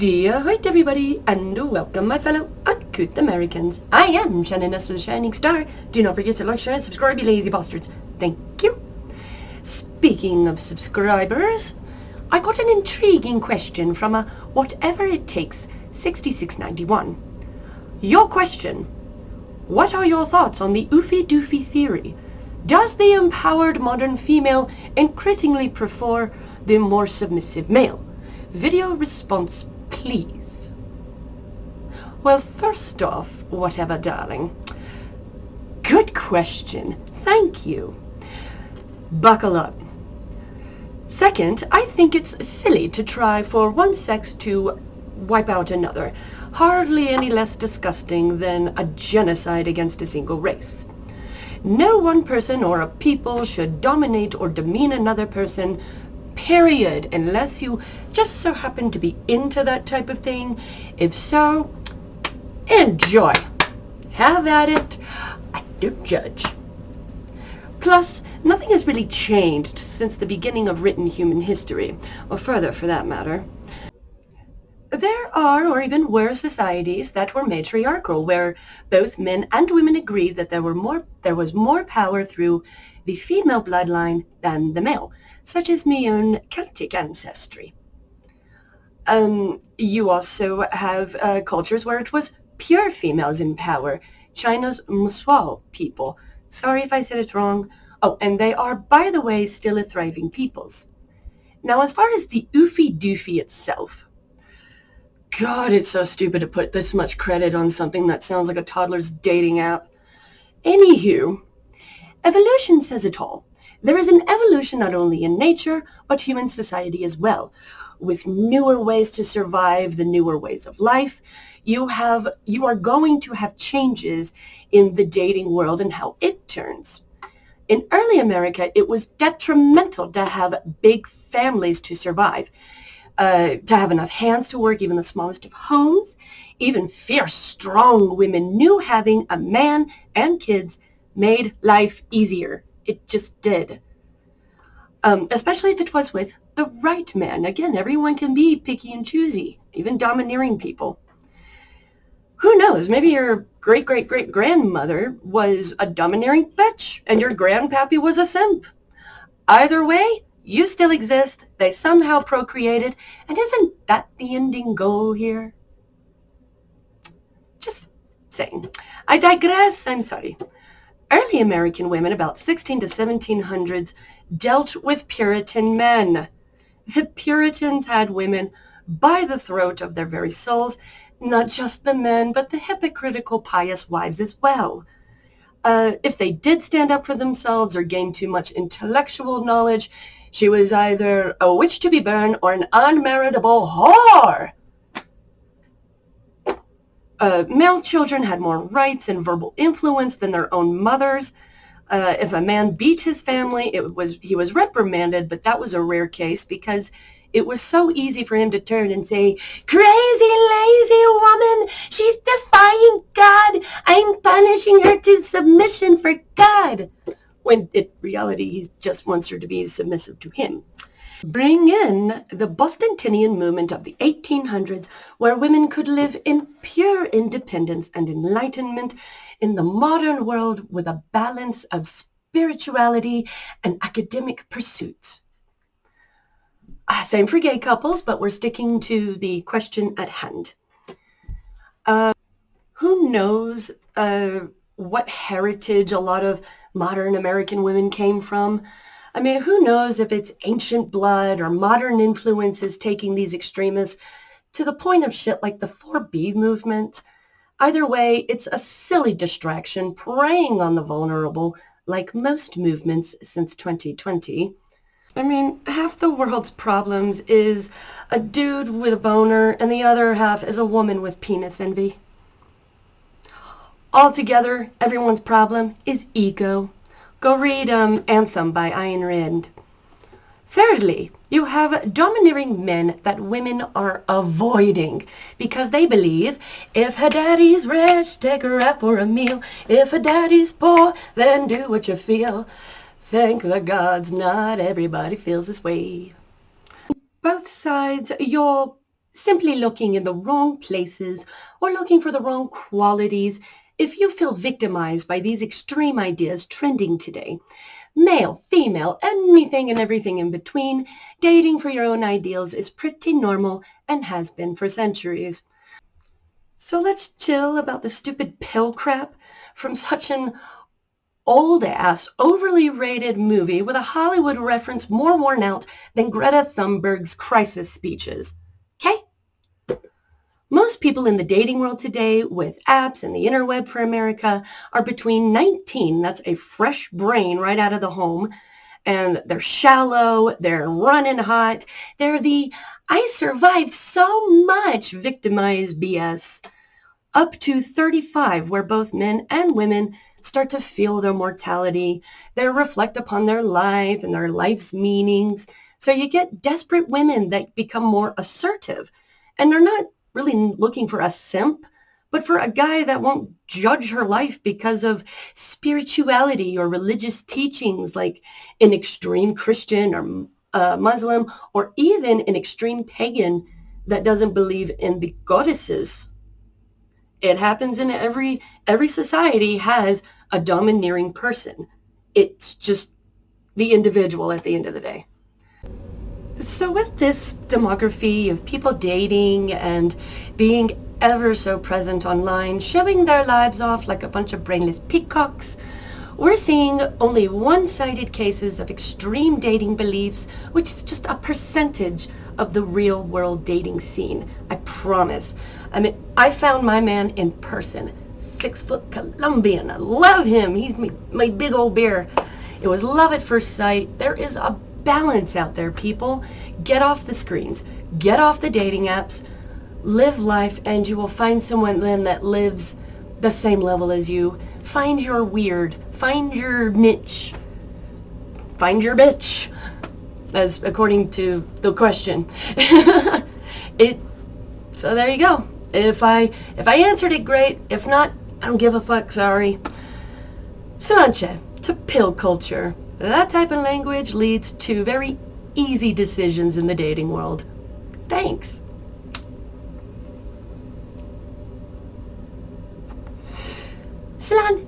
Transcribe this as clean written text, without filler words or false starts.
Dear everybody, and welcome my fellow uncouth Americans. I am Shannon S. with the Shining Star. Do not forget to like, share, and subscribe, you lazy bastards. Thank you. Speaking of subscribers, I got an intriguing question from a Whatever It Takes 6691. Your question: what are your thoughts on the Offy Doofy theory? Does the empowered modern female increasingly prefer the more submissive male? Video response, please. Well, first off, whatever, darling. Good question. Thank you. Buckle up. Second, I think it's silly to try for one sex to wipe out another. Hardly any less disgusting than a genocide against a single race. No one person or a people should dominate or demean another person, period, unless you just so happen to be into that type of thing. If so, enjoy. Have at it. I don't judge. Plus, nothing has really changed since the beginning of written human history, or further for that matter. There are, or even were, societies that were matriarchal, where both men and women agreed that there was more power through the female bloodline than the male, such as my own Celtic ancestry. You also have cultures where it was pure females in power. China's Muswao people. Sorry if I said it wrong. Oh, and they are, by the way, still a thriving peoples. Now, as far as the Offy Doofy itself, God, it's so stupid to put this much credit on something that sounds like a toddler's dating app. Anywho, evolution says it all. There is an evolution not only in nature, but human society as well. With newer ways to survive, the newer ways of life, you are going to have changes in the dating world and how it turns. In early America, it was detrimental to have big families to survive. To have enough hands to work even the smallest of homes. Even fierce, strong women knew having a man and kids made life easier. It just did. Especially if it was with the right man. Again, everyone can be picky and choosy, even domineering people. Who knows, maybe your great-great-great-grandmother was a domineering bitch and your grandpappy was a simp. Either way, you still exist, they somehow procreated, and isn't that the ending goal here? Just saying. I digress, I'm sorry. Early American women, about 16 to 1700s, dealt with Puritan men. The Puritans had women by the throat of their very souls, not just the men, but the hypocritical pious wives as well. If they did stand up for themselves or gain too much intellectual knowledge, she was either a witch to be burned or an unmarriageable whore. Male children had more rights and verbal influence than their own mothers. If a man beat his family, he was reprimanded, but that was a rare case because it was so easy for him to turn and say, "Crazy, lazy woman, she's defying God. I'm punishing her to submission for God." When in reality, he just wants her to be submissive to him. Bring in the Bostonian movement of the 1800s, where women could live in pure independence and enlightenment in the modern world with a balance of spirituality and academic pursuits. Same for gay couples, but we're sticking to the question at hand. Who knows what heritage a lot of modern American women came from? I mean, who knows if it's ancient blood or modern influences taking these extremists to the point of shit like the 4B movement? Either way, it's a silly distraction preying on the vulnerable, like most movements since 2020. I mean, half the world's problems is a dude with a boner, and the other half is a woman with penis envy. Altogether, everyone's problem is ego. Go read Anthem by Ayn Rand. Thirdly, you have domineering men that women are avoiding because they believe if her daddy's rich, take her out for a meal. If her daddy's poor, then do what you feel. Thank the gods not everybody feels this way. Both sides, you're simply looking in the wrong places or looking for the wrong qualities. If you feel victimized by these extreme ideas trending today, male, female, anything and everything in between, dating for your own ideals is pretty normal and has been for centuries. So let's chill about the stupid pill crap from such an old-ass, overly rated movie with a Hollywood reference more worn out than Greta Thunberg's crisis speeches. Okay? Most people in the dating world today, with apps and the interweb for America, are between 19, that's a fresh brain right out of the home, and they're shallow, they're running hot, they're the I survived so much victimized BS, up to 35, where both men and women start to feel their mortality. They reflect upon their life and their life's meanings. So you get desperate women that become more assertive. And they're not really looking for a simp, but for a guy that won't judge her life because of spirituality or religious teachings, like an extreme Christian or Muslim, or even an extreme pagan that doesn't believe in the goddesses. It happens in every society has a domineering person. It's just the individual at the end of the day. So with this demography of people dating and being ever so present online, showing their lives off like a bunch of brainless peacocks, we're seeing only one-sided cases of extreme dating beliefs, which is just a percentage of the real world dating scene. I promise. I mean, I found my man in person. 6-foot Colombian. I love him. He's my big old bear. It was love at first sight. There is a balance out there, people. Get off the screens. Get off the dating apps. Live life, and you will find someone then that lives the same level as you. Find your weird. Find your niche. Find your bitch, as according to the question. So there you go. If I answered it, great. If not, I don't give a fuck, sorry. Slanche, to pill culture. That type of language leads to very easy decisions in the dating world. Thanks. Slan.